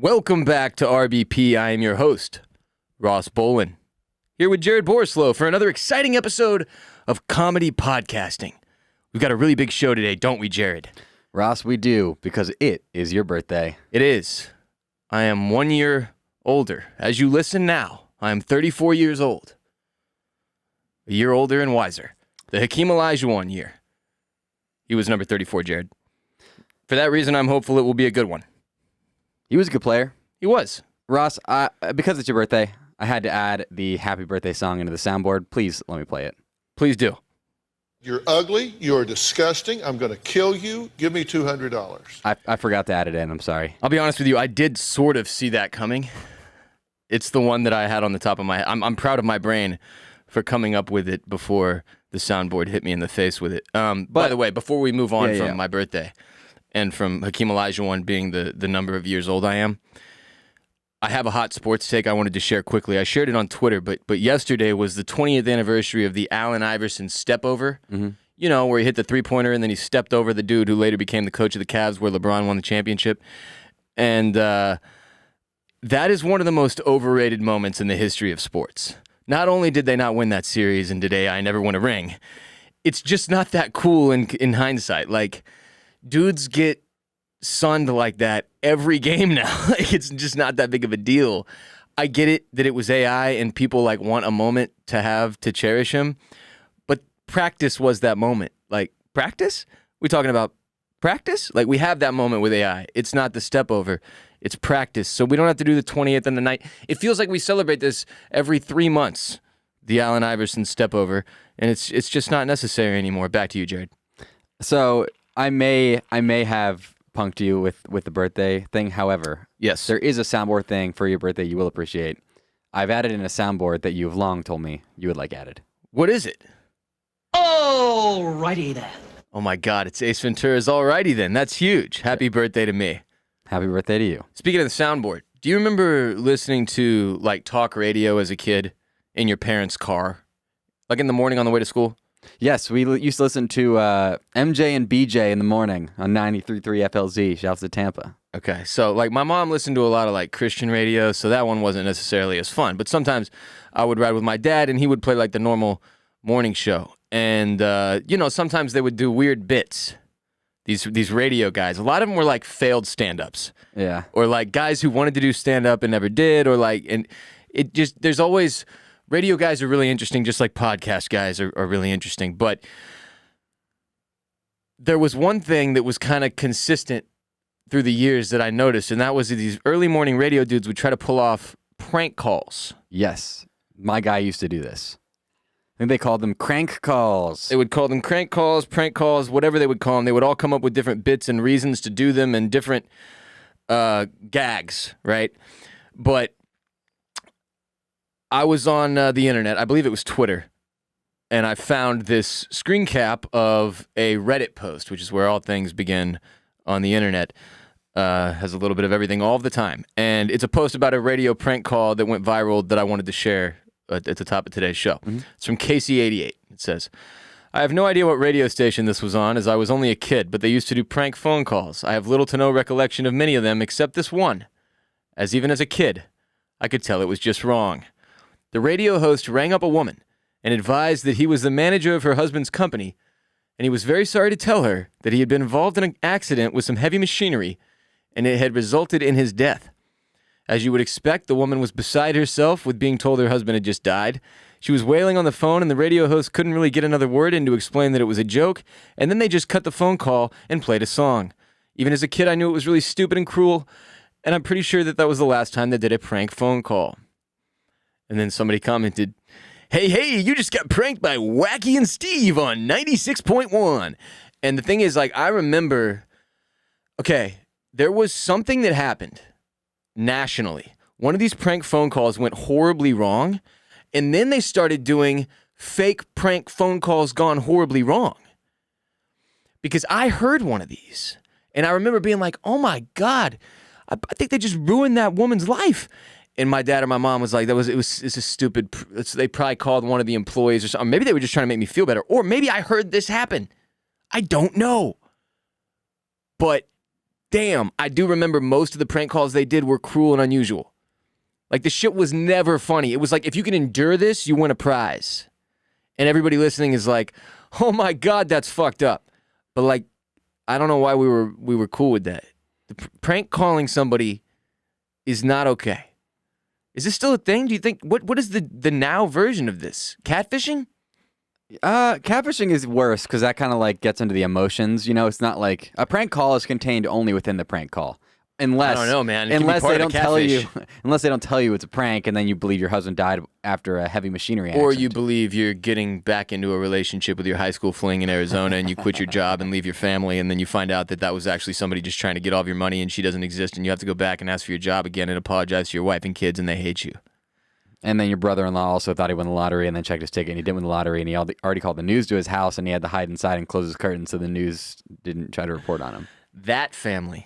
Welcome back to RBP. I am your host, Ross Bolen, here with Jared Borislow for another exciting episode of comedy podcasting. We've got a really big show today, don't we, Jared? Ross, we do, because it is your birthday. It is. I am 1 year older. As you listen now, I am 34 years old. A year older and wiser. The Hakeem Olajuwon year. He was number 34, Jared. For that reason, I'm hopeful it will be a good one. He was a good player. He was. Ross, because it's your birthday, I had to add the happy birthday song into the soundboard. Please let me play it. Please do. You're ugly. You're disgusting. I'm going to kill you. Give me $200. I forgot to add it in. I'm sorry. I'll be honest with you. I did sort of see that coming. It's the one that I had on the top of my head. I'm proud of my brain for coming up with it before the soundboard hit me in the face with it. By the way, before we move on from my birthday and from Hakeem Olajuwon being the number of years old I am, I have a hot sports take I wanted to share quickly. I shared it on Twitter, but yesterday was the 20th anniversary of the Allen Iverson step-over. Mm-hmm. You know, where he hit the three-pointer and then he stepped over the dude who later became the coach of the Cavs where LeBron won the championship. And that is one of the most overrated moments in the history of sports. Not only did they not win that series and today I never won a ring, it's just not that cool in hindsight. Like, dudes get sunned like that every game now. Like, it's just not that big of a deal. I get it that it was AI and people like want a moment to have to cherish him, but practice was that moment. Like, practice? We talking about practice? Like, we have that moment with AI. It's not the step over. It's practice. So we don't have to do the 20th and the night. It feels like we celebrate this every 3 months, the Allen Iverson step over, and it's just not necessary anymore. Back to you, Jared. So I may have punked you with the birthday thing. However, yes, there is a soundboard thing for your birthday you will appreciate. I've added in a soundboard that you've long told me you would like added. What is it? Alrighty then. Oh my God, it's Ace Ventura's Alrighty Then. That's huge. Happy birthday to me. Happy birthday to you. Speaking of the soundboard, do you remember listening to like talk radio as a kid in your parents' car? Like in the morning on the way to school? Yes, we used to listen to MJ and BJ in the morning on 93.3 FLZ. Shouts to Tampa. Okay, so like my mom listened to a lot of like Christian radio, so that one wasn't necessarily as fun. But sometimes I would ride with my dad and he would play like the normal morning show. And, sometimes they would do weird bits. These radio guys, a lot of them were like failed stand-ups. Yeah. Or like guys who wanted to do stand-up and never did, or like, and it just, there's always, radio guys are really interesting, just like podcast guys are really interesting. But there was one thing that was kind of consistent through the years that I noticed, and that was that these early morning radio dudes would try to pull off prank calls. Yes. My guy used to do this. I think they called them crank calls. They would call them crank calls, prank calls, whatever they would call them. They would all come up with different bits and reasons to do them and different gags, right? But I was on the internet, I believe it was Twitter, and I found this screen cap of a Reddit post, which is where all things begin on the internet. Has a little bit of everything all the time. And it's a post about a radio prank call that went viral that I wanted to share at the top of today's show. Mm-hmm. It's from Casey88. It says, I have no idea what radio station this was on, as I was only a kid, but they used to do prank phone calls. I have little to no recollection of many of them, except this one, as even as a kid, I could tell it was just wrong. The radio host rang up a woman and advised that he was the manager of her husband's company, and he was very sorry to tell her that he had been involved in an accident with some heavy machinery, and it had resulted in his death. As you would expect, the woman was beside herself with being told her husband had just died. She was wailing on the phone, and the radio host couldn't really get another word in to explain that it was a joke, and then they just cut the phone call and played a song. Even as a kid, I knew it was really stupid and cruel, and I'm pretty sure that was the last time they did a prank phone call. And then somebody commented, hey, you just got pranked by Wacky and Steve on 96.1. And the thing is, like, I remember, okay, there was something that happened nationally. One of these prank phone calls went horribly wrong, and then they started doing fake prank phone calls gone horribly wrong. Because I heard one of these, and I remember being like, oh my God, I think they just ruined that woman's life. And my dad or my mom was like, it's a stupid, they probably called one of the employees or something. Maybe they were just trying to make me feel better. Or maybe I heard this happen. I don't know. But damn, I do remember most of the prank calls they did were cruel and unusual. Like, the shit was never funny. It was like, if you can endure this, you win a prize. And everybody listening is like, oh my God, that's fucked up. But like, I don't know why we were cool with that. Prank calling somebody is not okay. Is this still a thing? Do you think, what is the now version of this? Catfishing? Catfishing is worse because that kind of like gets into the emotions. You know, it's not like a prank call is contained only within the prank call. Unless, I don't know, man. It can be unless part they of don't the tell you, catfish. unless they don't tell you it's a prank, and then you believe your husband died after a heavy machinery accident. Or you believe you're getting back into a relationship with your high school fling in Arizona, and you quit your job and leave your family, and then you find out that was actually somebody just trying to get all of your money, and she doesn't exist, and you have to go back and ask for your job again and apologize to your wife and kids, and they hate you. And then your brother-in-law also thought he won the lottery, and then checked his ticket, and he didn't win the lottery, and he already called the news to his house, and he had to hide inside and close his curtains so the news didn't try to report on him. That family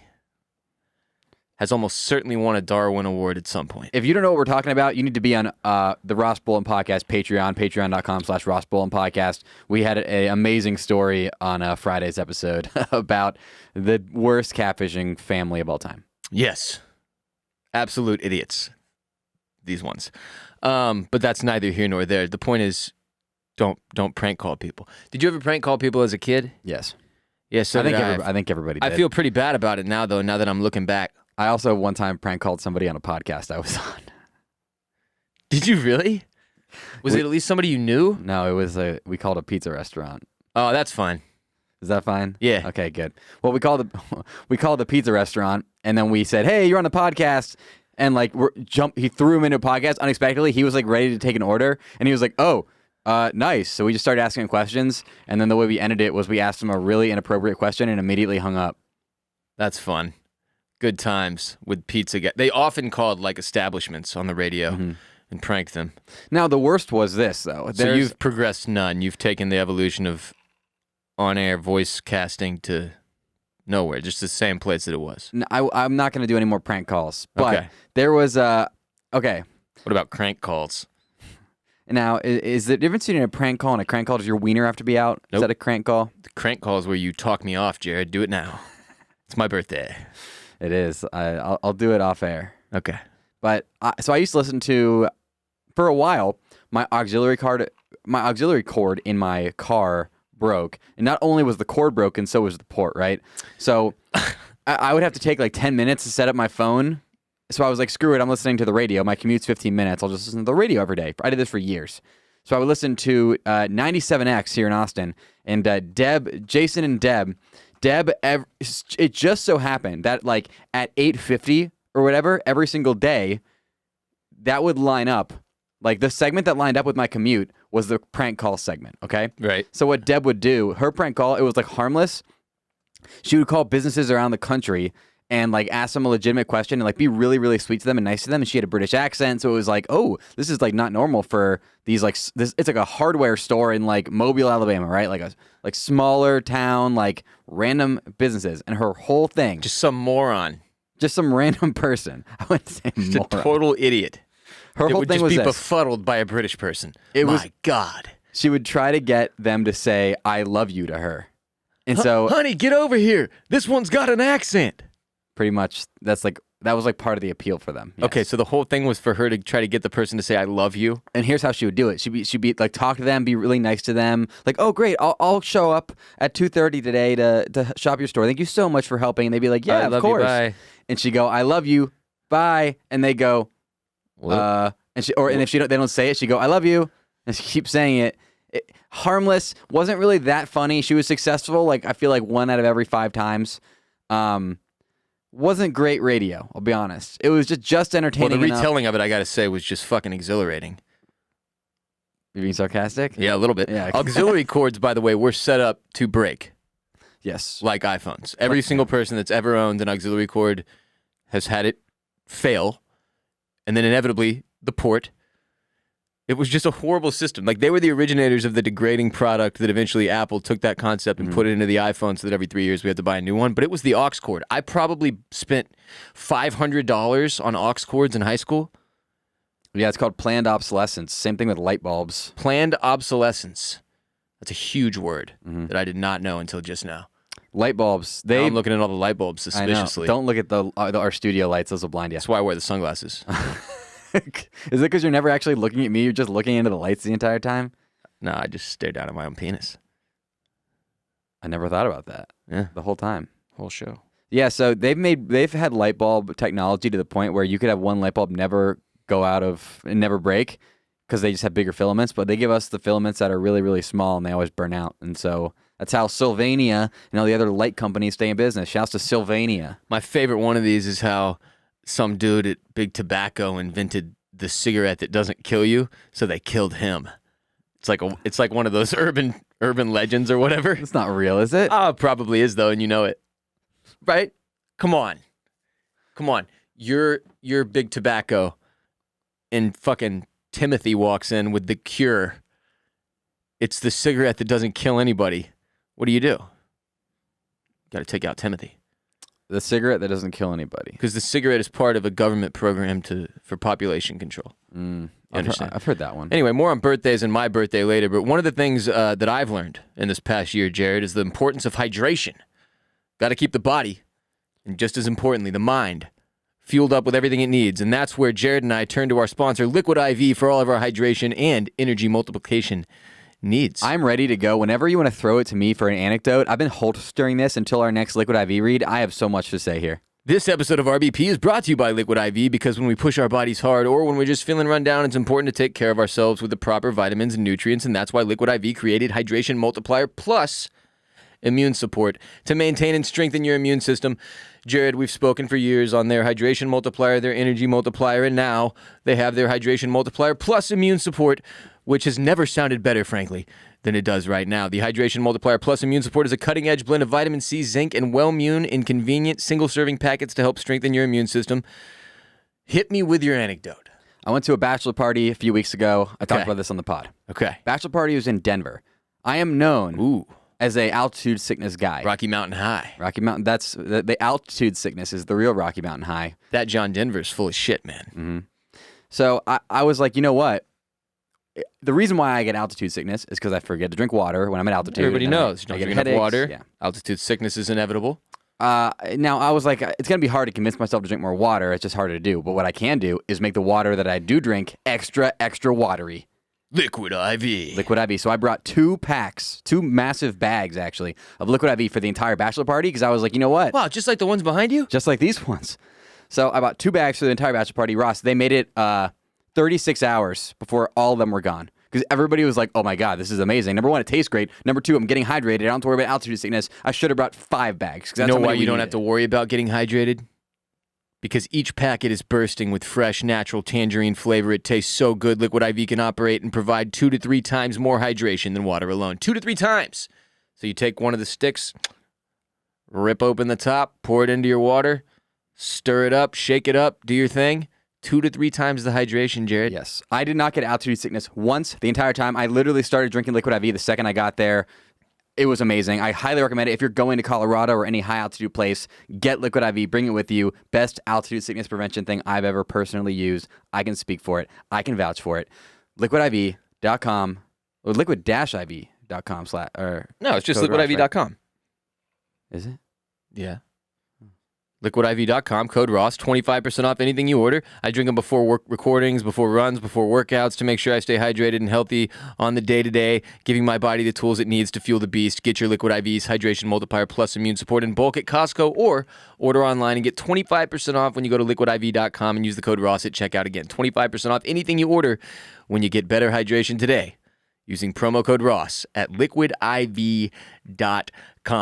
has almost certainly won a Darwin Award at some point. If you don't know what we're talking about, you need to be on the Ross Bolen Podcast Patreon, patreon.com/Ross Bolen Podcast. We had an amazing story on Friday's episode about the worst catfishing family of all time. Yes. Absolute idiots. These ones. But that's neither here nor there. The point is, don't prank call people. Did you ever prank call people as a kid? Yes. Yes. So I think everybody did. I feel pretty bad about it now, though, now that I'm looking back. I also one time prank called somebody on a podcast I was on. Did you really? Was it at least somebody you knew? No, it was we called a pizza restaurant. Oh, that's fine. Is that fine? Yeah. Okay, good. Well, we called the pizza restaurant, and then we said, "Hey, you're on the podcast," and like he threw him into a podcast unexpectedly. He was like ready to take an order, and he was like, "Oh, nice." So we just started asking him questions, and then the way we ended it was we asked him a really inappropriate question and immediately hung up. That's fun. Good times with pizza guys. They often called like establishments on the radio and pranked them. Now the worst was this though. So you've progressed none. You've taken the evolution of on-air voice casting to nowhere, just the same place that it was. I'm not going to do any more prank calls, but Okay. there was okay. What about crank calls? Now, is the difference between a prank call and a crank call? Does your wiener have to be out? Nope. Is that a crank call? The crank call is where you talk me off, Jared. Do it now. It's my birthday. It is. I'll do it off air. Okay. But so I used to listen to, for a while, my auxiliary cord in my car broke, and not only was the cord broken, so was the port. Right. So I would have to take like 10 minutes to set up my phone. So I was like, screw it. I'm listening to the radio. My commute's 15 minutes. I'll just listen to the radio every day. I did this for years. So I would listen to 97X here in Austin, and Jason and Deb, it just so happened that like at 8:50 or whatever every single day, that would line up. Like the segment that lined up with my commute was the prank call segment. Okay. Right. So what Deb would do, her prank call, it was like harmless. She would call businesses around the country and like ask them a legitimate question and like be really, really sweet to them and nice to them. And she had a British accent, so it was like, oh, this is like not normal for these like this. It's like a hardware store in like Mobile, Alabama, right? Like a smaller town, like random businesses. And her whole thing, Just some moron. just some random person. I wouldn't say Just a moron. total idiot. Her It whole would thing just was be this. befuddled by a British person. It was- My God. She would try to get them to say "I love you" to her, and so Honey, get over here. This one's got an accent. pretty much that was like part of the appeal for them. Yes. Okay, so the whole thing was for her to try to get the person to say "I love you." And here's how she would do it. She'd be like talk to them, be really nice to them. Like, oh great, I'll show up at 2:30 today to shop your store. Thank you so much for helping. And they'd be like, yeah, I of love you, course. bye. And she'd go, I love you, bye. And they go, What? and if they don't say it, she'd go, I love you. And she keeps saying it. Harmless, wasn't really that funny. She was successful, like I feel like 1 out of every 5 times. Wasn't great radio, I'll be honest. It was just Well, entertaining the enough. retelling of it, I got to say, was just fucking exhilarating. You being sarcastic? Yeah, a little bit. Yeah. Auxiliary cords, by the way, were set up to break, Yes. like iPhones. Every single person that's ever owned an auxiliary cord has had it fail, and then inevitably the port. It was just a horrible system. Like, they were the originators of the degrading product that eventually Apple took that concept and put it into the iPhone so that every 3 years we had to buy a new one. But it was the aux cord. I probably spent $500 on aux cords in high school. Yeah, it's called planned obsolescence. Same thing with light bulbs. Planned obsolescence. That's a huge word that I did not know until just now. Light bulbs. Now I'm looking at all the light bulbs suspiciously. I know. Don't look at our studio lights. Those will blind you. That's why I wear the sunglasses. Is it because you're never actually looking at me? You're just looking into the lights the entire time? No, I just stare down at my own penis. I never thought about that. Yeah. The whole time. Whole show. Yeah, so they've had light bulb technology to the point where you could have one light bulb never go out of and never break because they just have bigger filaments, but they give us the filaments that are really, really small and they always burn out. And so that's how Sylvania and all the other light companies stay in business. Shouts to Sylvania. My favorite one of these is how some dude at Big Tobacco invented the cigarette that doesn't kill you, so they killed him. It's like one of those urban legends or whatever. It's not real, is it? Oh, it probably is though, and you know it. Right? Come on. You're Big Tobacco, and fucking Timothy walks in with the cure. It's the cigarette that doesn't kill anybody. What do? Got to take out Timothy. The cigarette that doesn't kill anybody. Because the cigarette is part of a government program for population control. I've heard that one. Anyway, more on birthdays and my birthday later, but one of the things that I've learned in this past year, Jared, is the importance of hydration. Got to keep the body, and just as importantly, the mind, fueled up with everything it needs. And that's where Jared and I turn to our sponsor, Liquid IV, for all of our hydration and energy multiplication needs. I'm ready to go. Whenever you want to throw it to me for an anecdote, I've been holstering this until our next Liquid IV read. I have so much to say here. This episode of RBP is brought to you by Liquid IV because when we push our bodies hard or when we're just feeling run down, it's important to take care of ourselves with the proper vitamins and nutrients, and that's why Liquid IV created Hydration Multiplier Plus immune support to maintain and strengthen your immune system. Jared, we've spoken for years on their Hydration Multiplier, their Energy Multiplier, and now they have their Hydration Multiplier Plus immune support, which has never sounded better, frankly, than it does right now. The Hydration Multiplier Plus Immune Support is a cutting-edge blend of vitamin C, zinc, and Wellmune in convenient single-serving packets to help strengthen your immune system. Hit me with your anecdote. I went to a bachelor party a few weeks ago. I talked about this on the pod. Okay. Bachelor party was in Denver. I am known as a altitude sickness guy. Rocky Mountain High. Rocky Mountain, that's the altitude sickness is the real Rocky Mountain High. That John Denver's full of shit, man. Mm-hmm. So I was like, you know what? The reason why I get altitude sickness is because I forget to drink water when I'm at altitude. Everybody knows. You don't drink enough water. Yeah. Altitude sickness is inevitable. Now, I was like, it's going to be hard to convince myself to drink more water. It's just harder to do. But what I can do is make the water that I do drink extra, extra watery. Liquid IV. Liquid IV. So I brought 2 massive bags, actually, of Liquid IV for the entire bachelor party because I was like, you know what? Wow, just like the ones behind you? Just like these ones. So I bought 2 bags for the entire bachelor party. Ross, they made it 36 hours before all of them were gone. Because everybody was like, oh my God, this is amazing. Number 1, it tastes great. Number 2, I'm getting hydrated. I don't have to worry about altitude sickness. I should have brought 5 bags. You know why you don't have to worry about getting hydrated? Because each packet is bursting with fresh, natural tangerine flavor. It tastes so good, Liquid IV can operate and provide 2 to 3 times more hydration than water alone. 2 to 3 times. So you take one of the sticks, rip open the top, pour it into your water, stir it up, shake it up, do your thing. 2 to 3 times the hydration, Jared. Yes. I did not get altitude sickness once the entire time. I literally started drinking Liquid IV the second I got there. It was amazing. I highly recommend it. If you're going to Colorado or any high altitude place, get Liquid IV, bring it with you. Best altitude sickness prevention thing I've ever personally used. I can speak for it. I can vouch for it. liquidiv.com or liquid-iv.com No, it's just liquidiv.com. Right? Is it? Yeah. liquidiv.com, code Ross, 25% off anything you order. I drink them before work recordings, before runs, before workouts to make sure I stay hydrated and healthy on the day-to-day, giving my body the tools it needs to fuel the beast. Get your Liquid IV's Hydration Multiplier Plus Immune Support in bulk at Costco or order online and get 25% off when you go to liquidiv.com and use the code Ross at checkout. Again, 25% off anything you order when you get better hydration today using promo code Ross at liquidiv.com.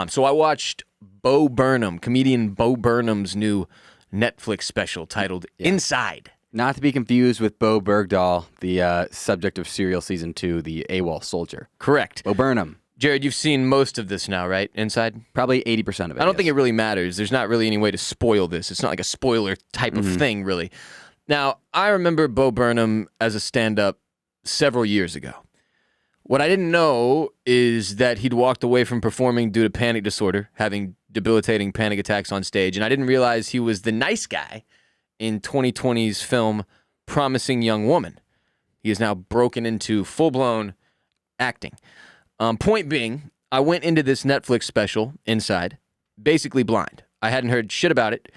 So I watched Bo Burnham, comedian Bo Burnham's new Netflix special titled Inside. Not to be confused with Bo Bergdahl, the subject of Serial Season 2, the AWOL soldier. Correct. Bo Burnham. Jared, you've seen most of this now, right? Inside? Probably 80% of it. I don't think it really matters. There's not really any way to spoil this. It's not like a spoiler type of thing, really. Now, I remember Bo Burnham as a stand-up several years ago. What I didn't know is that he'd walked away from performing due to panic disorder, having debilitating panic attacks on stage, and I didn't realize he was the nice guy in 2020's film Promising Young Woman. He is now broken into full-blown acting. Point being, I went into this Netflix special Inside basically blind. I hadn't heard shit about it.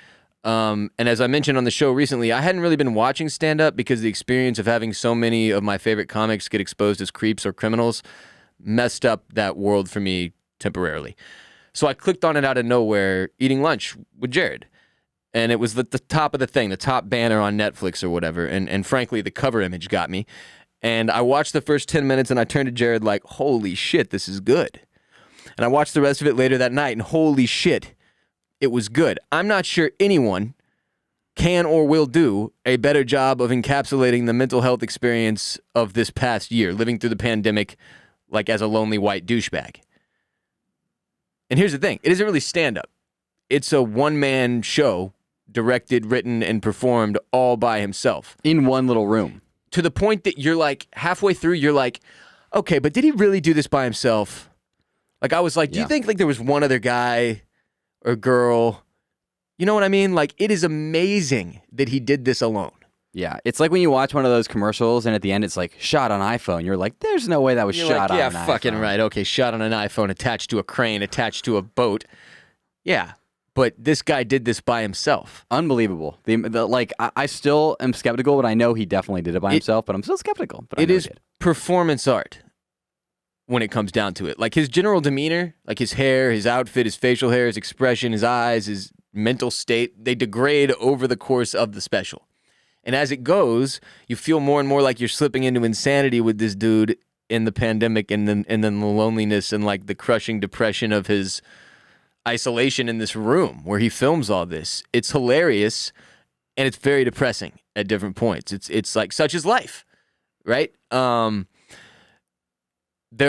And as I mentioned on the show recently, I hadn't really been watching stand-up because the experience of having so many of my favorite comics get exposed as creeps or criminals messed up that world for me temporarily. So I clicked on it out of nowhere, eating lunch with Jared. And it was the top of the thing, the top banner on Netflix or whatever. And frankly, the cover image got me. And I watched the first 10 minutes and I turned to Jared like, holy shit, this is good. And I watched the rest of it later that night and holy shit, it was good. I'm not sure anyone can or will do a better job of encapsulating the mental health experience of this past year, living through the pandemic like as a lonely white douchebag. And here's the thing, it isn't really stand-up. It's a one-man show, directed, written, and performed all by himself. In one little room. To the point that you're like, halfway through, you're like, okay, but did he really do this by himself? Like, I was like, do you think like there was one other guy or girl? You know what I mean? Like, it is amazing that he did this alone. Yeah, it's like when you watch one of those commercials and at the end it's like, shot on iPhone. You're like, there's no way that was shot on an iPhone. Yeah, fucking right. Okay, shot on an iPhone, attached to a crane, attached to a boat. Yeah, but this guy did this by himself. Unbelievable. I still am skeptical, but I know he definitely did it by himself, but I'm still skeptical. But it is performance art when it comes down to it. Like his general demeanor, like his hair, his outfit, his facial hair, his expression, his eyes, his mental state, they degrade over the course of the special. And as it goes, you feel more and more like you're slipping into insanity with this dude in the pandemic and then the loneliness and like the crushing depression of his isolation in this room where he films all this. It's hilarious and it's very depressing at different points. It's like such is life, right? There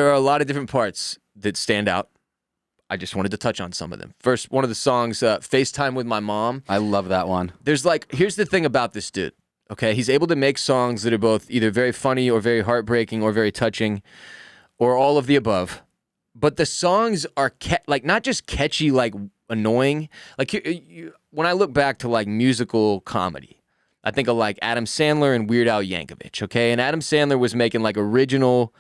are a lot of different parts that stand out. I just wanted to touch on some of them. First, one of the songs, FaceTime with My Mom. I love that one. Here's the thing about this dude, okay? He's able to make songs that are both either very funny or very heartbreaking or very touching or all of the above. But the songs are not just catchy, like annoying. Like when I look back to like musical comedy, I think of like Adam Sandler and Weird Al Yankovic, okay? And Adam Sandler was making like original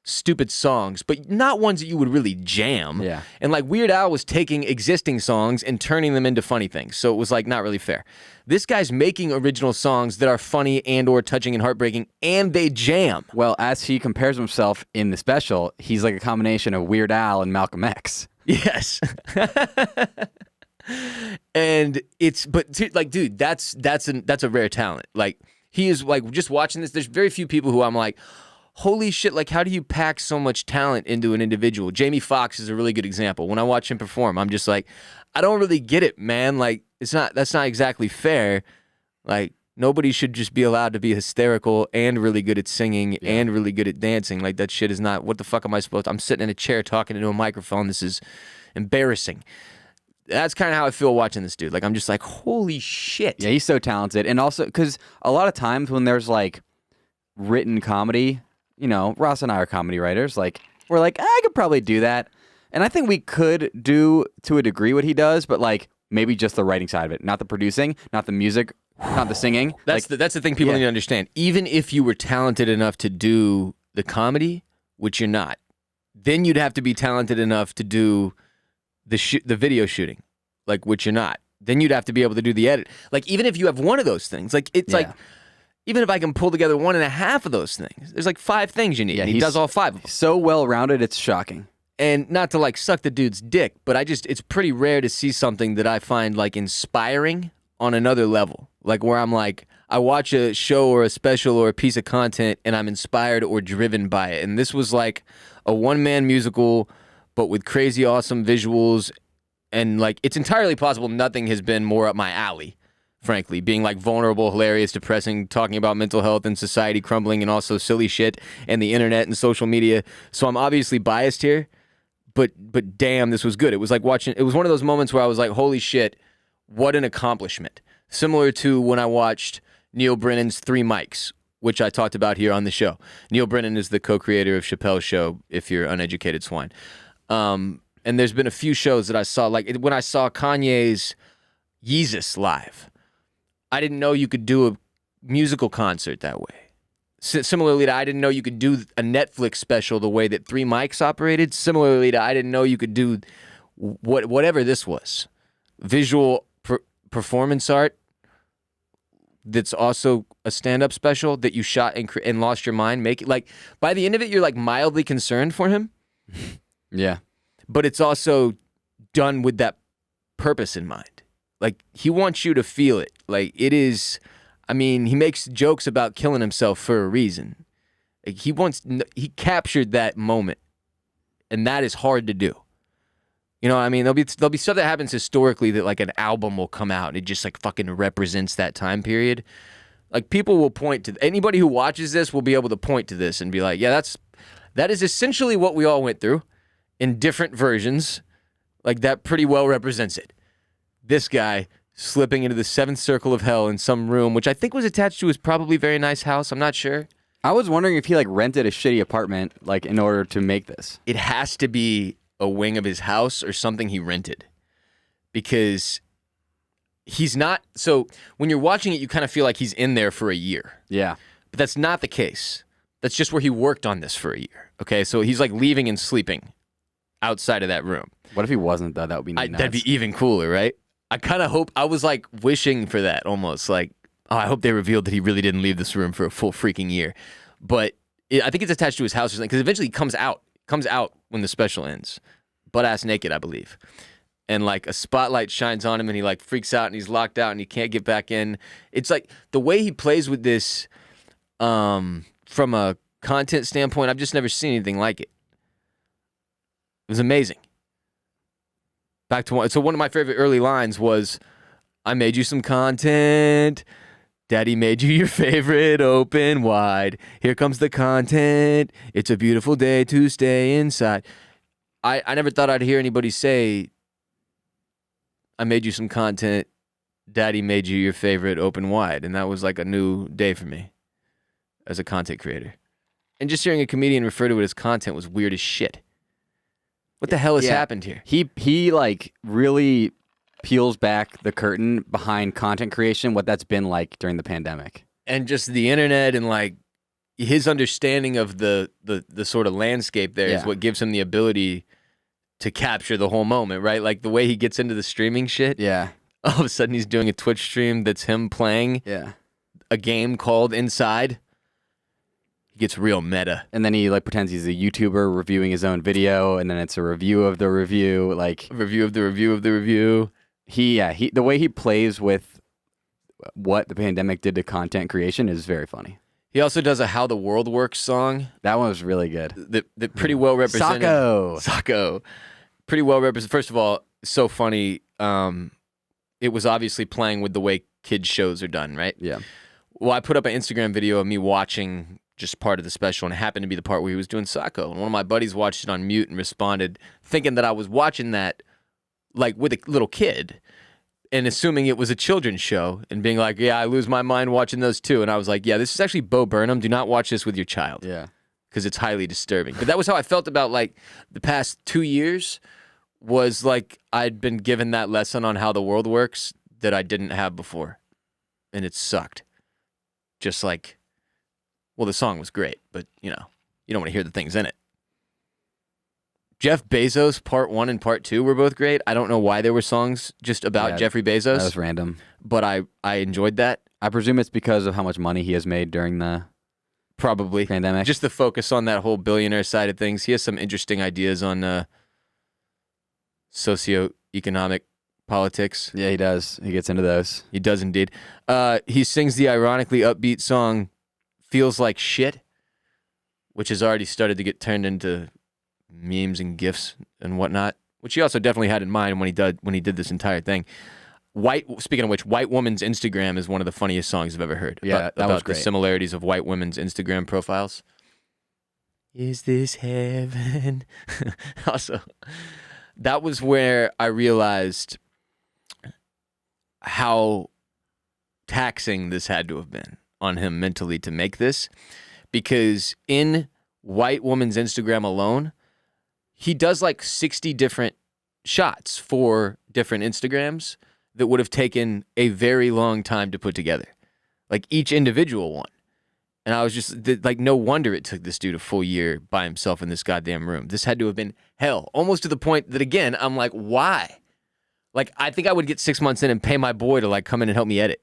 stupid songs, but not ones that you would really jam. Yeah. And like Weird Al was taking existing songs and turning them into funny things. So it was like not really fair. This guy's making original songs that are funny and or touching and heartbreaking, and they jam. Well, as he compares himself in the special, he's like a combination of Weird Al and Malcolm X. Yes. And dude, that's a rare talent. Like he is like just watching this, there's very few people who I'm like, holy shit, like how do you pack so much talent into an individual? Jamie Foxx is a really good example. When I watch him perform, I'm just like, I don't really get it, man. Like that's not exactly fair. Like nobody should just be allowed to be hysterical and really good at singing and really good at dancing. Like that shit is not, what the fuck am I supposed to? I'm sitting in a chair talking into a microphone. This is embarrassing. That's kind of how I feel watching this dude. Like I'm just like, holy shit. Yeah, he's so talented. And also, because a lot of times when there's like written comedy, you know, Ross and I are comedy writers. Like, we're like, I could probably do that. And I think we could do, to a degree, what he does, but like maybe just the writing side of it, not the producing, not the music, not the singing. That's the thing people need to understand. Even if you were talented enough to do the comedy, which you're not, then you'd have to be talented enough to do the video shooting, like which you're not. Then you'd have to be able to do the edit. Like even if you have one of those things, like it's like. Even if I can pull together 1.5 of those things, there's like 5 things you need. Yeah, he does all 5 of them. So well-rounded, it's shocking. And not to like suck the dude's dick, but it's pretty rare to see something that I find like inspiring on another level. Like where I'm like, I watch a show or a special or a piece of content and I'm inspired or driven by it. And this was like a one-man musical, but with crazy awesome visuals. And like, it's entirely possible nothing has been more up my alley. Frankly, being like vulnerable, hilarious, depressing, talking about mental health and society crumbling and also silly shit and the internet and social media. So I'm obviously biased here, but damn, this was good. It was like it was one of those moments where I was like, holy shit, what an accomplishment. Similar to when I watched Neil Brennan's 3 Mics, which I talked about here on the show. Neil Brennan is the co-creator of Chappelle's Show, if you're uneducated swine. And there's been a few shows that I saw, like when I saw Kanye's Yeezus live, I didn't know you could do a musical concert that way. Similarly to I didn't know you could do a Netflix special the way that Three Mics operated. Similarly to I didn't know you could do whatever this was. Visual performance art that's also a stand-up special that you shot and lost your mind. Like by the end of it, you're like mildly concerned for him. Yeah. But it's also done with that purpose in mind. Like he wants you to feel it. Like it is, I mean, he makes jokes about killing himself for a reason. Like he captured that moment, and that is hard to do. You know what I mean? There'll be stuff that happens historically that like an album will come out and it just like fucking represents that time period. Like people will point to anybody who watches this will be able to point to this and be like, yeah, that is essentially what we all went through in different versions. Like that pretty well represents it. This guy slipping into the seventh circle of hell in some room, which I think was attached to his probably very nice house. I'm not sure. I was wondering if he like rented a shitty apartment like in order to make this. It has to be a wing of his house or something he rented, because he's not. So when you're watching it, you kind of feel like he's in there for a year. Yeah. But that's not the case. That's just where he worked on this for a year. Okay, so he's like leaving and sleeping outside of that room. What if he wasn't though? That would be nuts. That'd be even cooler, right? I kind of hope. I was like wishing for that almost. Like, oh, I hope they revealed that he really didn't leave this room for a full freaking year. But I think it's attached to his house or something, because eventually he comes out when the special ends, butt-ass naked, I believe. And like a spotlight shines on him and he like freaks out and he's locked out and he can't get back in. It's like the way he plays with this from a content standpoint, I've just never seen anything like it. It was amazing. Back to one of my favorite early lines was, I made you some content. Daddy made you your favorite, open wide. Here comes the content. It's a beautiful day to stay inside. I never thought I'd hear anybody say, I made you some content. Daddy made you your favorite, open wide. And that was like a new day for me as a content creator. And just hearing a comedian refer to it as content was weird as shit. What the hell has happened here? He like really peels back the curtain behind content creation, what that's been like during the pandemic. And just the internet and like his understanding of the sort of landscape there is what gives him the ability to capture the whole moment, right? Like the way he gets into the streaming shit. Yeah. All of a sudden he's doing a Twitch stream that's him playing a game called Inside. He gets real meta. And then he like pretends he's a YouTuber reviewing his own video, and then it's a review of the review, like review of the review of the review. He the way he plays with what the pandemic did to content creation is very funny. He also does a How the World Works song. That one was really good. That pretty well represented. Sacco. Pretty well represented. First of all, so funny. It was obviously playing with the way kids shows are done, right? Yeah. Well, I put up an Instagram video of me watching just part of the special, and it happened to be the part where he was doing Sacco. And one of my buddies watched it on mute and responded, thinking that I was watching that like with a little kid and assuming it was a children's show and being like, yeah, I lose my mind watching those too. And I was like, yeah, this is actually Bo Burnham. Do not watch this with your child. Yeah. Because it's highly disturbing. But that was how I felt about like the past 2 years, was like I'd been given that lesson on how the world works that I didn't have before. And it sucked. Just like, well, the song was great, but you know, you don't want to hear the things in it. Jeff Bezos, part 1 and part 2 were both great. I don't know why there were songs just about Jeffrey Bezos. That was random. But I enjoyed that. I presume it's because of how much money he has made during the probably pandemic. Just the focus on that whole billionaire side of things. He has some interesting ideas on socioeconomic politics. Yeah, he does. He gets into those. He does indeed. He sings the ironically upbeat song Feels Like Shit, which has already started to get turned into memes and GIFs and whatnot, which he also definitely had in mind when he did this entire thing. Speaking of which, White Woman's Instagram is one of the funniest songs I've ever heard. Yeah, that was great. The similarities of white women's Instagram profiles. Is this heaven? Also, that was where I realized how taxing this had to have been on him mentally to make this, because in White Woman's Instagram alone, he does like 60 different shots for different Instagrams that would have taken a very long time to put together. Like each individual one. And I was just like, no wonder it took this dude a full year by himself in this goddamn room. This had to have been hell, almost to the point that, again, I'm like, why? Like, I think I would get 6 months in and pay my boy to like come in and help me edit.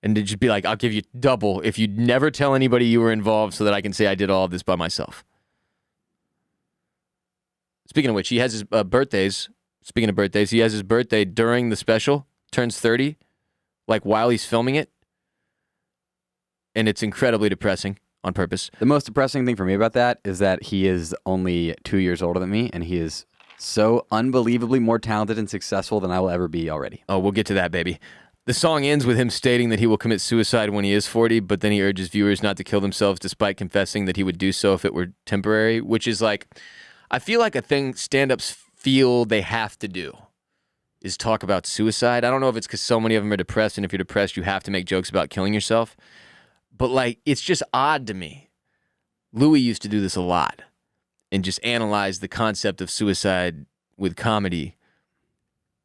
And to just be like, I'll give you double if you never tell anybody you were involved so that I can say I did all of this by myself. Speaking of which, he has his birthdays. Speaking of birthdays, he has his birthday during the special, turns 30, like while he's filming it. And it's incredibly depressing on purpose. The most depressing thing for me about that is that he is only 2 years older than me, and he is so unbelievably more talented and successful than I will ever be already. Oh, we'll get to that, baby. The song ends with him stating that he will commit suicide when he is 40, but then he urges viewers not to kill themselves despite confessing that he would do so if it were temporary, which is like, I feel like a thing stand-ups feel they have to do is talk about suicide. I don't know if it's because so many of them are depressed, and if you're depressed, you have to make jokes about killing yourself. But, like, it's just odd to me. Louis used to do this a lot and just analyze the concept of suicide with comedy.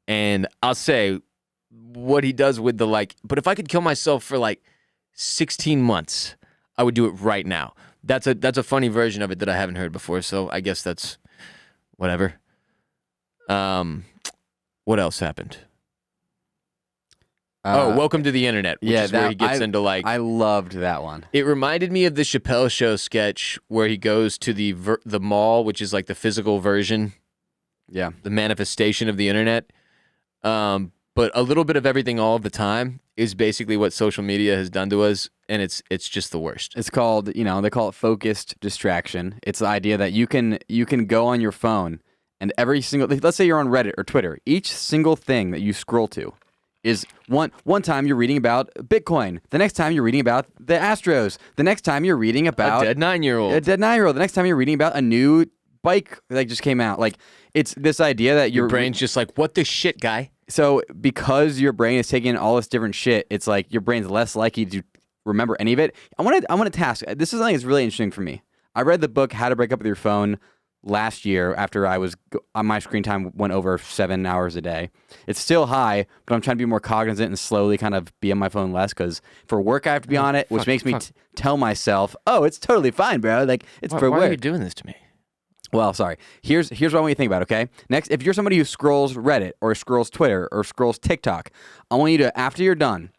And I'll say what he does with the, like, but if I could kill myself for, like, 16 months, I would do it right now. That's a funny version of it that I haven't heard before, so I guess that's whatever. What else happened? Welcome to the Internet, which is where he gets into like... I loved that one. It reminded me of the Chappelle Show sketch where he goes to the mall, which is like the physical version, the manifestation of the Internet. But a little bit of everything all of the time is basically what social media has done to us, and it's just the worst. It's called, they call it focused distraction. It's the idea that you can go on your phone and every single... Let's say you're on Reddit or Twitter. Each single thing that you scroll to is one time you're reading about Bitcoin. The next time you're reading about the Astros. The next time you're reading about... A dead 9-year-old. A dead 9-year-old. The next time you're reading about a new bike that just came out. Like, it's this idea that your brain's just like, what the shit, guy? So because your brain is taking in all this different shit, it's like your brain's less likely to remember any of it. I want to task. This is something that's really interesting for me. I read the book How to Break Up with Your Phone last year after my screen time went over 7 hours a day. It's still high, but I'm trying to be more cognizant and slowly kind of be on my phone less because for work I have to be on it, which makes me tell myself, oh, it's totally fine, bro. Like, it's for work. Why are you doing this to me? Well, sorry. Here's what I want you to think about, okay? Next, if you're somebody who scrolls Reddit or scrolls Twitter or scrolls TikTok, I want you to, after you're done,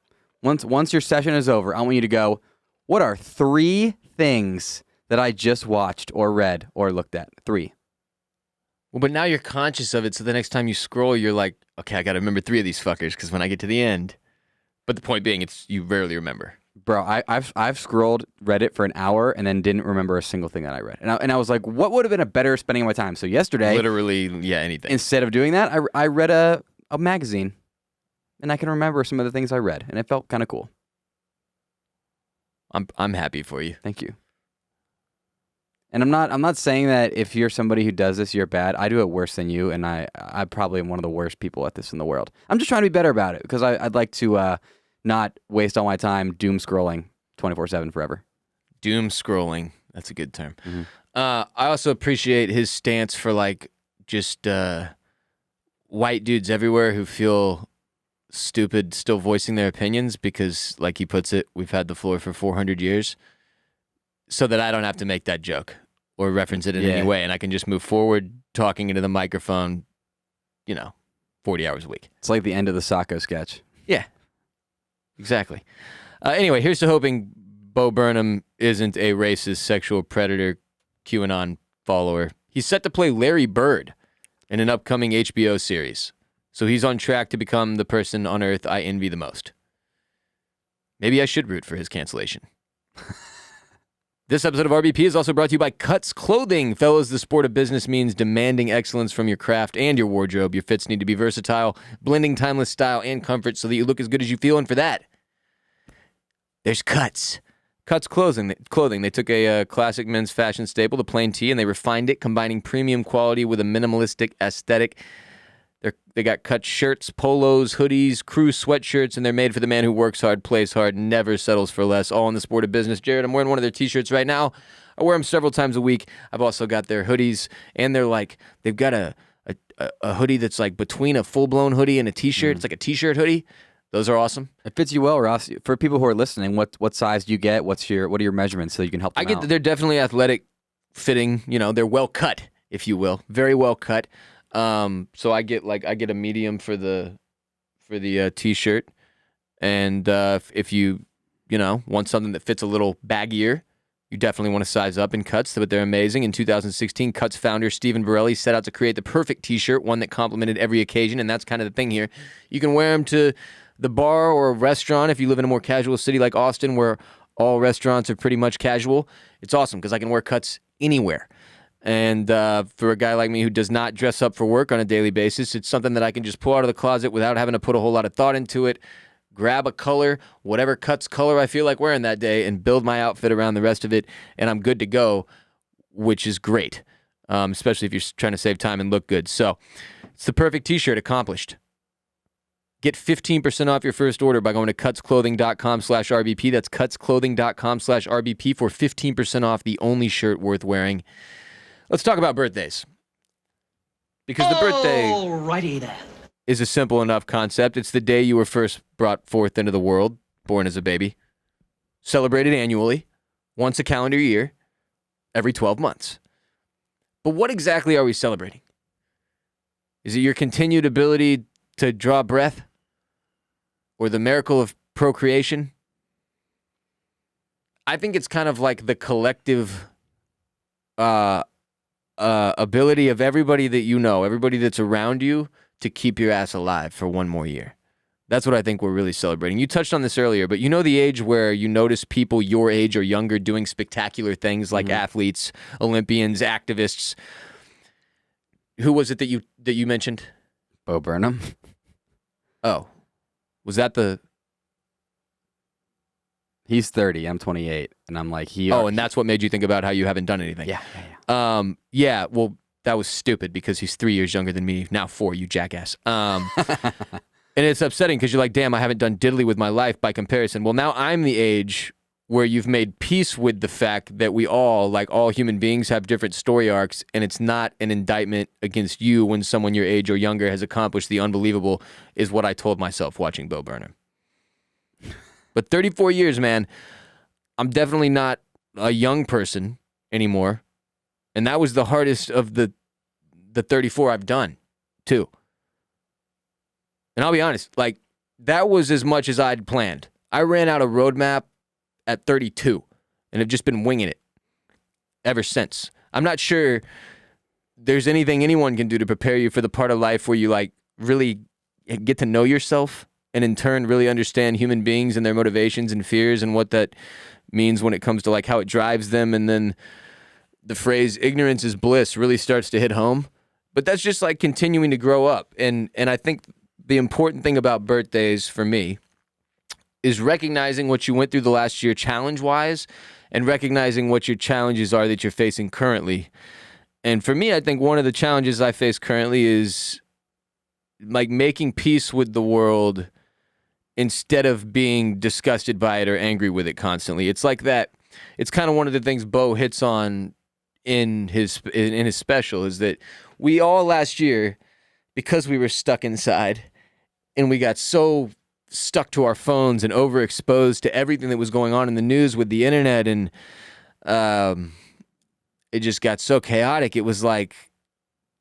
once your session is over, I want you to go, what are 3 things that I just watched or read or looked at? 3. Well, but now you're conscious of it, so the next time you scroll, you're like, okay, I got to remember 3 of these fuckers because when I get to the end. But the point being, it's you rarely remember. Bro, I've scrolled Reddit for an hour and then didn't remember a single thing that I read. And I was like, what would have been a better spending of my time? So yesterday, literally, anything. Instead of doing that, I read a magazine, and I can remember some of the things I read, and it felt kind of cool. I'm happy for you. Thank you. And I'm not saying that if you're somebody who does this, you're bad. I do it worse than you, and I probably am one of the worst people at this in the world. I'm just trying to be better about it because I'd like to not waste all my time doom scrolling 24/7 forever. Doom scrolling. That's a good term. Mm-hmm. I also appreciate his stance for like just white dudes everywhere who feel stupid still voicing their opinions because, like he puts it, we've had the floor for 400 years so that I don't have to make that joke or reference it in any way, and I can just move forward talking into the microphone, 40 hours a week. It's like the end of the Sacco sketch. Yeah, exactly. Anyway, here's to hoping Bo Burnham isn't a racist, sexual predator, QAnon follower. He's set to play Larry Bird in an upcoming HBO series. So he's on track to become the person on Earth I envy the most. Maybe I should root for his cancellation. This episode of RBP is also brought to you by Cuts Clothing. Fellas, the sport of business means demanding excellence from your craft and your wardrobe. Your fits need to be versatile, blending timeless style and comfort so that you look as good as you feel. And for that, there's Cuts. Cuts Clothing. They took a classic men's fashion staple, the plain tee, and they refined it, combining premium quality with a minimalistic aesthetic. They got cut shirts, polos, hoodies, crew sweatshirts, and they're made for the man who works hard, plays hard, never settles for less, all in the sport of business. Jared, I'm wearing one of their t-shirts right now. I wear them several times a week. I've also got their hoodies, and they've got a hoodie that's like between a full-blown hoodie and a t-shirt. It's like a t-shirt hoodie. Those are awesome. It fits you well, Ross. For people who are listening, what size do you get? What are your measurements so you can help them out? They're definitely athletic fitting. They're well cut, if you will, very well cut. So I get a medium for the t-shirt, and if you want something that fits a little baggier, you definitely want to size up in cuts, but they're amazing. In 2016, Cuts founder Stephen Borelli set out to create the perfect t-shirt, one that complemented every occasion, and that's kind of the thing here. You can wear them to the bar or a restaurant if you live in a more casual city like Austin, where all restaurants are pretty much casual. It's awesome because I can wear cuts anywhere. And for a guy like me who does not dress up for work on a daily basis, it's something that I can just pull out of the closet without having to put a whole lot of thought into it, grab a color, whatever Cuts color I feel like wearing that day, and build my outfit around the rest of it, and I'm good to go, which is great, especially if you're trying to save time and look good. So it's the perfect t-shirt accomplished. Get 15% off your first order by going to cutsclothing.com/RBP. That's cutsclothing.com/RBP for 15% off the only shirt worth wearing. Let's talk about birthdays. Because the birthday is a simple enough concept. It's the day you were first brought forth into the world, born as a baby. Celebrated annually, once a calendar year, every 12 months. But what exactly are we celebrating? Is it your continued ability to draw breath? Or the miracle of procreation? I think it's kind of like the collective ability of everybody that you know, everybody that's around you, to keep your ass alive for one more year. That's what I think we're really celebrating. You touched on this earlier, but the age where you notice people your age or younger doing spectacular things like athletes, Olympians, activists. Who was it that you mentioned? Bo Burnham. Oh. Was that the... He's 30, I'm 28, and I'm like, and that's what made you think about how you haven't done anything. Yeah. Well, that was stupid because he's 3 years younger than me, now 4, you jackass. And it's upsetting because you're like, damn, I haven't done diddly with my life by comparison. Well, now I'm the age where you've made peace with the fact that we all, like all human beings, have different story arcs, and it's not an indictment against you when someone your age or younger has accomplished the unbelievable, is what I told myself watching Bo Burnham. But 34 years, man, I'm definitely not a young person anymore, and that was the hardest of the 34 I've done, too. And I'll be honest, like, that was as much as I'd planned. I ran out a roadmap at 32 and have just been winging it ever since. I'm not sure there's anything anyone can do to prepare you for the part of life where you like really get to know yourself and in turn really understand human beings and their motivations and fears and what that means when it comes to like how it drives them. And then the phrase ignorance is bliss really starts to hit home. But that's just like continuing to grow up. And I think the important thing about birthdays for me is recognizing what you went through the last year challenge-wise and recognizing what your challenges are that you're facing currently. And for me, I think one of the challenges I face currently is like making peace with the world instead of being disgusted by it or angry with it constantly. It's like that. It's kind of one of the things Bo hits on in his special is that we all last year, because we were stuck inside and we got so stuck to our phones and overexposed to everything that was going on in the news with the internet, and it just got so chaotic. It was like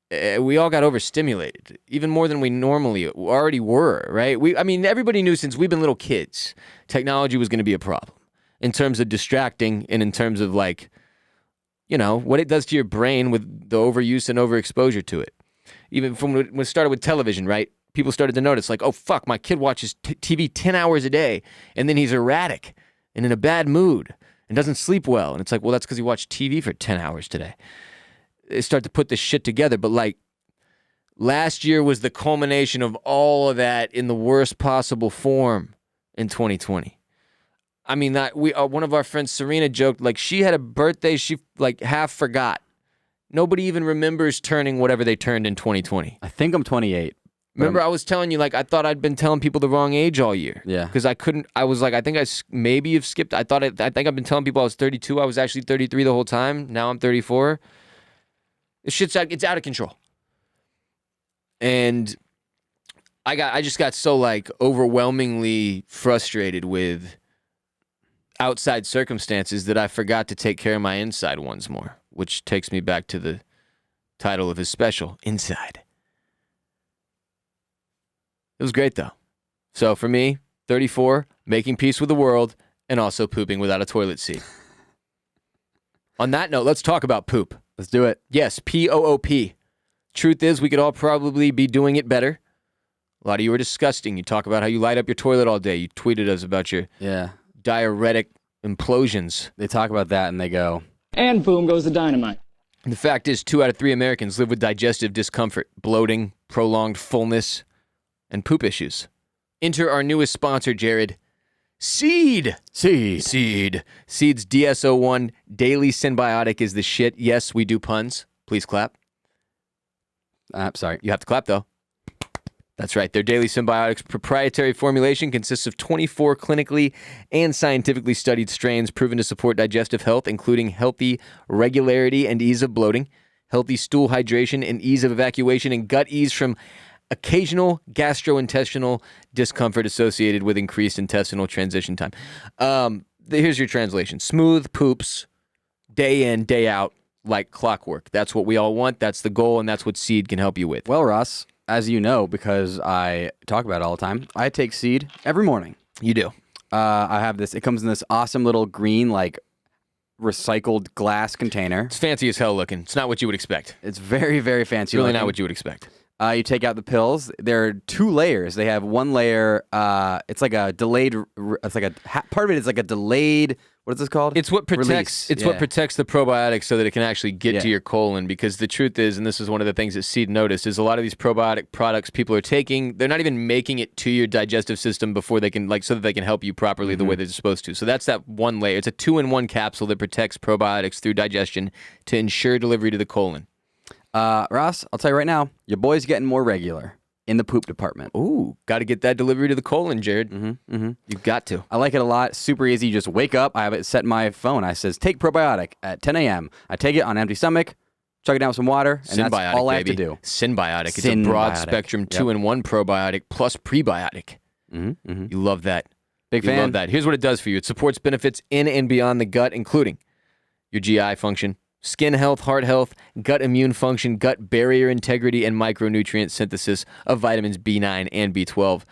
we all got overstimulated, even more than we normally already were, right? Everybody knew since we've been little kids, technology was going to be a problem in terms of distracting and in terms of like, what it does to your brain with the overuse and overexposure to it. Even from when it started with television, right? People started to notice, like, oh, fuck, my kid watches TV 10 hours a day, and then he's erratic and in a bad mood and doesn't sleep well. And it's like, well, that's because he watched TV for 10 hours today. They start to put this shit together. But, like, last year was the culmination of all of that in the worst possible form in 2020. I mean, one of our friends, Serena, joked, like, she had a birthday she, like, half forgot. Nobody even remembers turning whatever they turned in 2020. I think I'm 28. Remember, I was telling you, like, I thought I'd been telling people the wrong age all year. Yeah. Because I was like, I think I maybe have skipped. I think I've been telling people I was 32. I was actually 33 the whole time. Now I'm 34. This shit's it's out of control. And I just got so like overwhelmingly frustrated with outside circumstances that I forgot to take care of my inside ones more, which takes me back to the title of his special, Inside. It was great though. So for me, 34, making peace with the world, and also pooping without a toilet seat. On that note, let's talk about poop. Let's do it. Yes, P-O-O-P. Truth is, we could all probably be doing it better. A lot of you are disgusting. You talk about how you light up your toilet all day. You tweeted us about your diuretic implosions. They talk about that and they go, and boom goes the dynamite. And the fact is, 2 out of 3 Americans live with digestive discomfort, bloating, prolonged fullness, and poop issues. Enter our newest sponsor, Jared. Seed. Seed's DSO1 Daily Symbiotic is the shit. Yes, we do puns. Please clap. sorry. You have to clap, though. That's right. Their Daily Symbiotics proprietary formulation consists of 24 clinically and scientifically studied strains proven to support digestive health, including healthy regularity and ease of bloating, healthy stool hydration and ease of evacuation, and gut ease from occasional gastrointestinal discomfort associated with increased intestinal transition time. Here's your translation. Smooth poops, day in, day out, like clockwork. That's what we all want. That's the goal, and that's what Seed can help you with. Well, Ross, as you know, because I talk about it all the time, I take Seed every morning. You do. I have this. It comes in this awesome little green, like, recycled glass container. It's fancy as hell looking. It's not what you would expect. It's very, very fancy. It's really looking. not what you would expect. You take out the pills. There are 2 layers. They have one layer. It's like a delayed. It's like part of it is like a delayed. What is this called? It's what protects. Release. It's what protects the probiotics so that it can actually get to your colon. Because the truth is, and this is one of the things that Seed noticed, is a lot of these probiotic products people are taking, they're not even making it to your digestive system before they can, like, so that they can help you properly the way they're supposed to. So that's that one layer. It's a 2-in-1 capsule that protects probiotics through digestion to ensure delivery to the colon. Ross, I'll tell you right now, your boy's getting more regular in the poop department. Ooh, got to get that delivery to the colon, Jared. You've got to. I like it a lot. Super easy. You just wake up. I have it set in my phone. I says, take probiotic at 10 a.m. I take it on an empty stomach, chug it down with some water, and that's all I have to do. Symbiotic. It's a broad spectrum 2-in-1 probiotic plus prebiotic. You love that. Big fan. You love that. Here's what it does for you. It supports benefits in and beyond the gut, including your GI function, skin health, heart health, gut immune function, gut barrier integrity, and micronutrient synthesis of vitamins B9 and B12.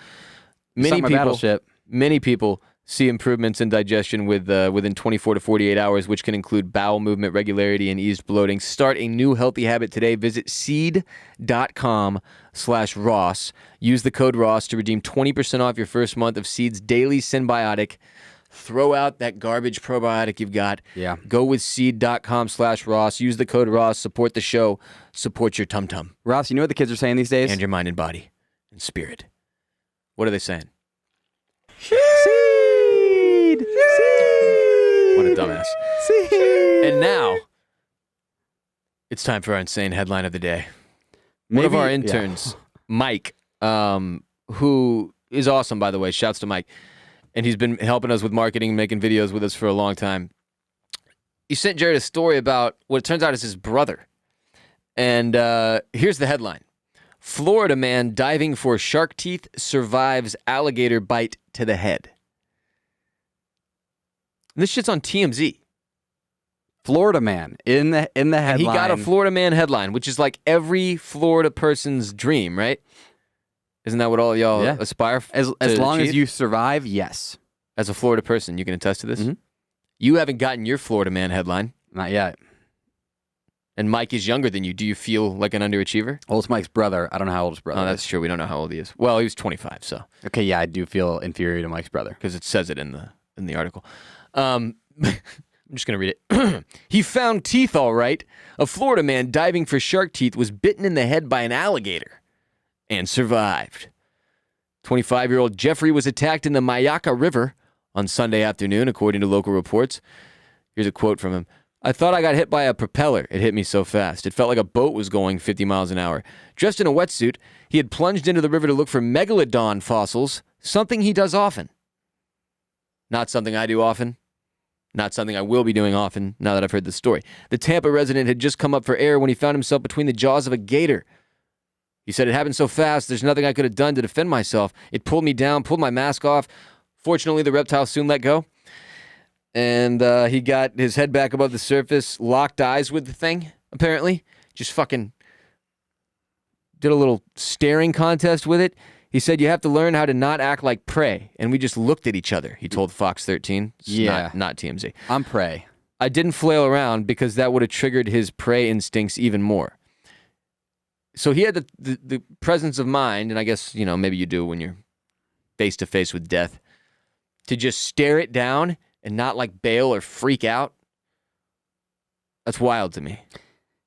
Many people see improvements in digestion within 24 to 48 hours, which can include bowel movement regularity and eased bloating. Start a new healthy habit today. Visit seed.com/Ross. Use the code Ross to redeem 20% off your first month of Seed's Daily Symbiotic. Throw out that garbage probiotic you've got. Yeah. Go with seed.com/Ross. Use the code Ross. Support the show. Support your tum-tum. Ross, you know what the kids are saying these days? And your mind and body and spirit. What are they saying? Seed! What a dumbass. Seed! And now, it's time for our insane headline of the day. One of our interns, Mike, who is awesome, by the way. Shouts to Mike. And he's been helping us with marketing, making videos with us for a long time. He sent Jared a story about what it turns out is his brother. And here's the headline. Florida man diving for shark teeth survives alligator bite to the head. And this shit's on TMZ. Florida man in the headline. And he got a Florida man headline, which is like every Florida person's dream, right? Isn't that what all of y'all aspire as long as you survive, yes. As a Florida person, you can attest to this? Mm-hmm. You haven't gotten your Florida man headline. Not yet. And Mike is younger than you. Do you feel like an underachiever? Well, it's Mike's brother. I don't know how old his brother is. Oh, that's true. We don't know how old he is. Well, he was 25, so. Okay, yeah, I do feel inferior to Mike's brother. Because it says it in the article. I'm just going to read it. He found teeth all right. A Florida man diving for shark teeth was bitten in the head by an alligator and survived. 25-year-old Jeffrey was attacked in the Mayaka River on Sunday afternoon, according to local reports. Here's a quote from him. I thought I got hit by a propeller. It hit me so fast. It felt like a boat was going 50 miles an hour. Dressed in a wetsuit, he had plunged into the river to look for megalodon fossils, something he does often. Not something I do often. Not something I will be doing often, now that I've heard the story. The Tampa resident had just come up for air when he found himself between the jaws of a gator. He said, it happened so fast, there's nothing I could have done to defend myself. It pulled me down, pulled my mask off. Fortunately, the reptile soon let go. And he got his head back above the surface, locked eyes with the thing, apparently. Just fucking did a little staring contest with it. He said, you have to learn how to not act like prey. And we just looked at each other, he told Fox 13. Yeah. Not TMZ. I'm prey. I didn't flail around because that would have triggered his prey instincts even more. So he had the presence of mind, and I guess, maybe you do when you're face-to-face with death, to just stare it down and not like bail or freak out. That's wild to me.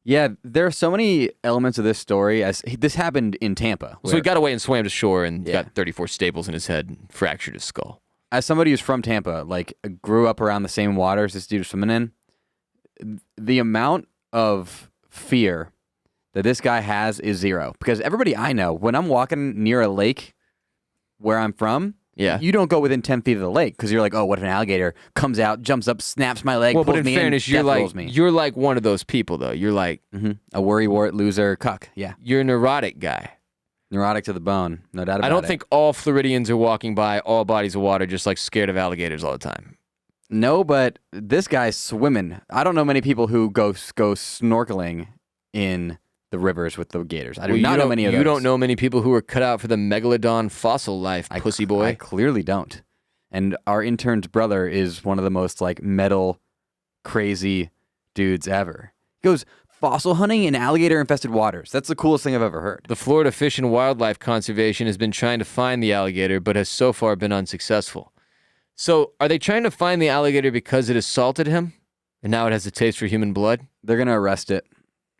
Yeah, there are so many elements of this story. This happened in Tampa. So he got away and swam to shore and got 34 staples in his head and fractured his skull. As somebody who's from Tampa, grew up around the same waters this dude was swimming in, the amount of fear that this guy has is zero. Because everybody I know, when I'm walking near a lake where I'm from, you don't go within 10 feet of the lake because you're like, oh, what if an alligator comes out, jumps up, snaps my leg, well, pulls but in me fairness, in, rolls me. you're like one of those people, though. You're like a worrywart loser cuck. Yeah, you're a neurotic guy. Neurotic to the bone, no doubt about it. I don't think all Floridians are walking by all bodies of water just like scared of alligators all the time. No, but this guy's swimming. I don't know many people who go snorkeling in the rivers with the gators. I do not know many of those. You don't know many people who are cut out for the megalodon fossil life, pussy boy. I clearly don't. And our intern's brother is one of the most metal crazy dudes ever. He goes fossil hunting in alligator-infested waters. That's the coolest thing I've ever heard. The Florida Fish and Wildlife Conservation has been trying to find the alligator, but has so far been unsuccessful. So, are they trying to find the alligator because it assaulted him, and now it has a taste for human blood? They're going to arrest it.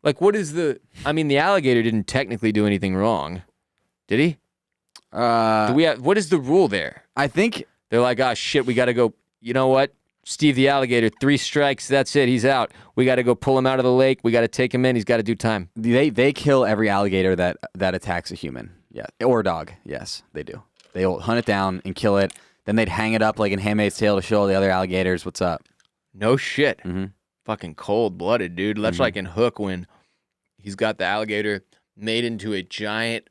What is the alligator didn't technically do anything wrong. Did he? What is the rule there? I think they're like, shit, we got to go, you know what? Steve the alligator, 3 strikes, that's it, he's out. We got to go pull him out of the lake. We got to take him in. He's got to do time. They kill every alligator that attacks a human. Yeah, or a dog. Yes, they do. They'll hunt it down and kill it. Then they'd hang it up like in Handmaid's Tale to show all the other alligators what's up. No shit. Mm-hmm. Fucking cold-blooded, dude. That's like in Hook when he's got the alligator made into a giant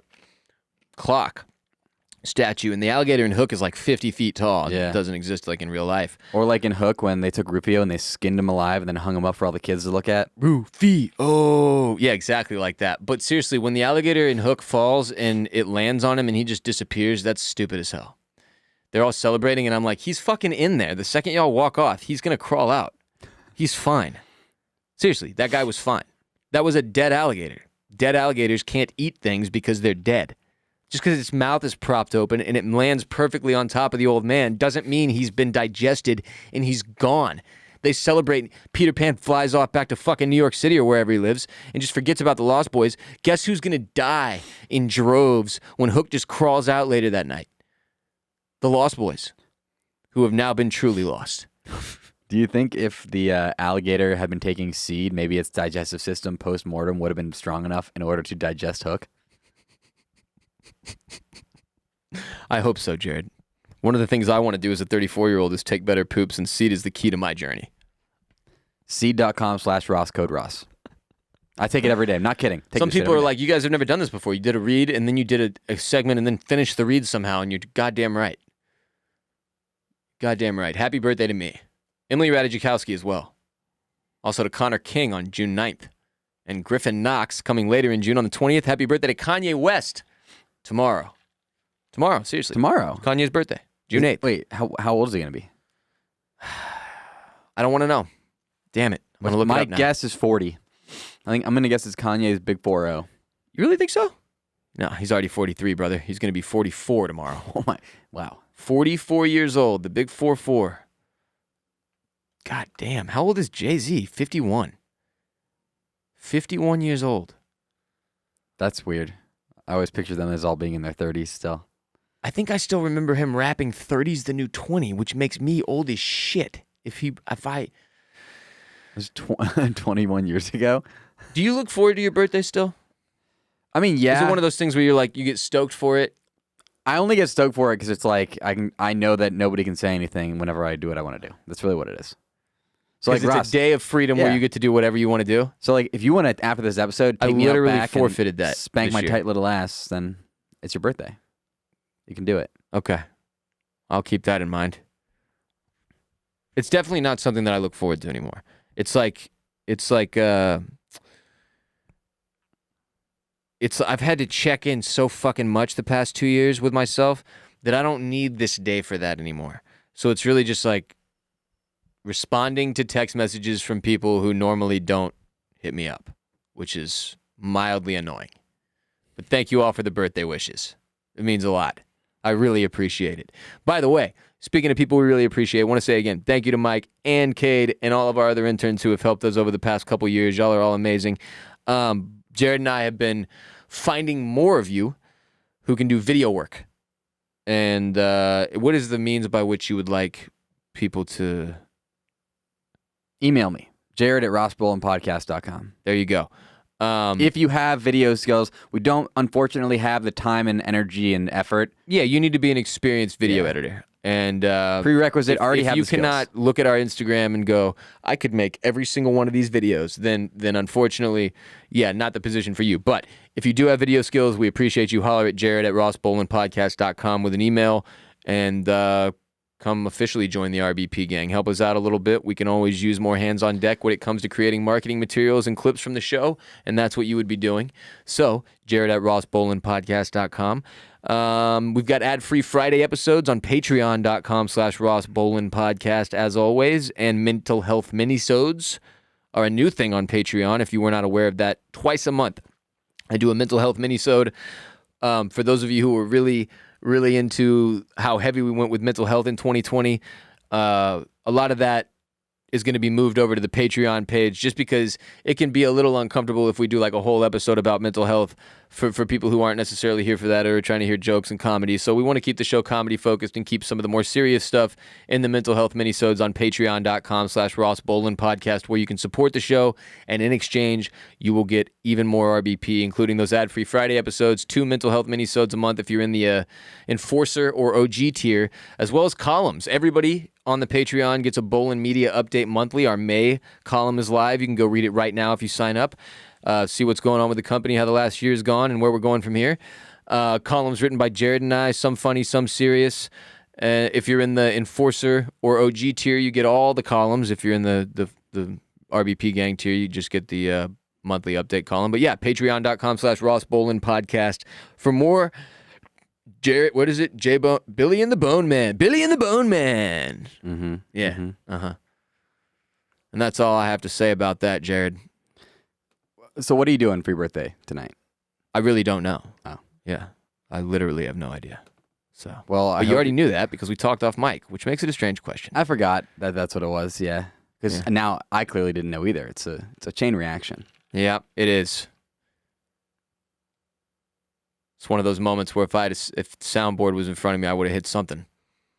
clock statue, and the alligator in Hook is like 50 feet tall. Yeah. It doesn't exist like in real life. Or like in Hook when they took Rufio and they skinned him alive and then hung him up for all the kids to look at. Rufio. Oh, yeah, exactly like that. But seriously, when the alligator in Hook falls and it lands on him and he just disappears, that's stupid as hell. They're all celebrating, and I'm like, he's fucking in there. The second y'all walk off, he's going to crawl out. He's fine. Seriously, that guy was fine. That was a dead alligator. Dead alligators can't eat things because they're dead. Just because its mouth is propped open and it lands perfectly on top of the old man doesn't mean he's been digested and he's gone. They celebrate. Peter Pan flies off back to fucking New York City or wherever he lives and just forgets about the Lost Boys. Guess who's going to die in droves when Hook just crawls out later that night? The Lost Boys, who have now been truly lost. Do you think if the alligator had been taking seed, maybe its digestive system post-mortem would have been strong enough in order to digest Hook? I hope so, Jared. One of the things I want to do as a 34-year-old is take better poops, and seed is the key to my journey. Seed.com/Ross, code Ross. I take it every day. I'm not kidding. Some people are like, you guys have never done this before. You did a read, and then you did a segment, and then finished the read somehow, and you're goddamn right. Goddamn right. Happy birthday to me. Emily Ratajkowski as well. Also to Connor King on June 9th. And Griffin Knox coming later in June on the 20th. Happy birthday to Kanye West. Tomorrow. Tomorrow, seriously. Tomorrow? Kanye's birthday. June 8th. Wait, how old is he going to be? I don't want to know. Damn it. I'm going to look it up now. My guess is 40. I think I'm going to guess it's Kanye's big 4-0. You really think so? No, he's already 43, brother. He's going to be 44 tomorrow. Oh my, wow. 44 years old, the big 4-4. God damn. How old is Jay-Z? 51. 51 years old. That's weird. I always picture them as all being in their 30s still. I think I still remember him rapping 30's the new 20, which makes me old as shit. If I... It was 21 years ago. Do you look forward to your birthday still? I mean, yeah. Is it one of those things where you're like, you get stoked for it? I only get stoked for it because it's like I know that nobody can say anything whenever I do what I want to do. That's really what it is. So like it's Ross, a day of freedom where Yeah. you get to do whatever you want to do. so like if you want to after this episode, I take me out literally back forfeited and that spank this my year. tight little ass, then it's your birthday. You can do it. Okay. I'll keep that in mind. It's definitely not something that I look forward to anymore. It's like I've had to check in so fucking much the past 2 years with myself that I don't need this day for that anymore. So it's really just like responding to text messages from people who normally don't hit me up, which is mildly annoying. But thank you all for the birthday wishes. It means a lot. I really appreciate it. By the way, speaking of people we really appreciate, I want to say again, thank you to Mike and Cade and all of our other interns who have helped us over the past couple years. Y'all are all amazing. Jared and I have been finding more of you who can do video work. And what is the means by which you would like people to... Email me, jared@rossbolenpodcast.com. There you go. If you have video skills, we don't unfortunately have the time and energy and effort. Yeah, you need to be an experienced video Yeah. editor. And Prerequisite, already if have you the skills. cannot look at our Instagram and go, I could make every single one of these videos, then unfortunately, yeah, not the position for you. But if you do have video skills, we appreciate you. Holler at jared@rossbolenpodcast.com with an email and come officially join the RBP gang. Help us out a little bit. We can always use more hands on deck when it comes to creating marketing materials and clips from the show, and that's what you would be doing. So, jared@rossbolenpodcast.com. We've got ad-free Friday episodes on patreon.com/rossbolenpodcast as always, and mental health minisodes are a new thing on Patreon if you were not aware of that. Twice a month I do a mental health minisode. For those of you who were really into how heavy we went with mental health in 2020, a lot of that is going to be moved over to the Patreon page just because it can be a little uncomfortable if we do like a whole episode about mental health for people who aren't necessarily here for that or are trying to hear jokes and comedy. So we want to keep the show comedy focused and keep some of the more serious stuff in the mental health minisodes on patreon.com/rossbolenpodcast, where you can support the show, and in exchange you will get even more RBP, including those ad-free Friday episodes, 2 mental health minisodes a month if you're in the Enforcer or OG tier, as well as columns. Everybody on the Patreon gets a Bolen Media Update monthly. Our May column is live. You can go read it right now if you sign up. See what's going on with the company, how the last year's gone, and where we're going from here. Columns written by Jared and I, some funny, some serious. If you're in the Enforcer or OG tier, you get all the columns. If you're in the RBP gang tier, you just get the monthly update column. But yeah, patreon.com/rossbolenpodcast for more. Jared, what is it? Billy and the Bone Man. Billy and the Bone Man. Mm-hmm. Yeah. Mm-hmm. Uh-huh. And that's all I have to say about that, Jared. So what are you doing for your birthday tonight? I really don't know. Oh. Yeah. I literally have no idea. So. Well, But you already knew that because we talked off mic, which makes it a strange question. I forgot that's what it was. Yeah, because Yeah. now I clearly didn't know either. It's a chain reaction. Yeah, it is. It's one of those moments where if the soundboard was in front of me, I would have hit something.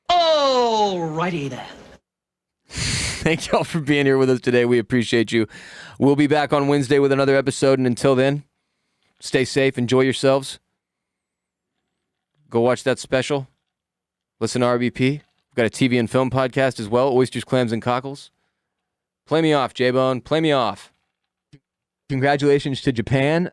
Alrighty then. Thank y'all for being here with us today. We appreciate you. We'll be back on Wednesday with another episode, and until then, stay safe, enjoy yourselves. Go watch that special. Listen to RBP. We've got a TV and film podcast as well, Oysters, Clams, and Cockles. Play me off, J-Bone. Play me off. Congratulations to Japan.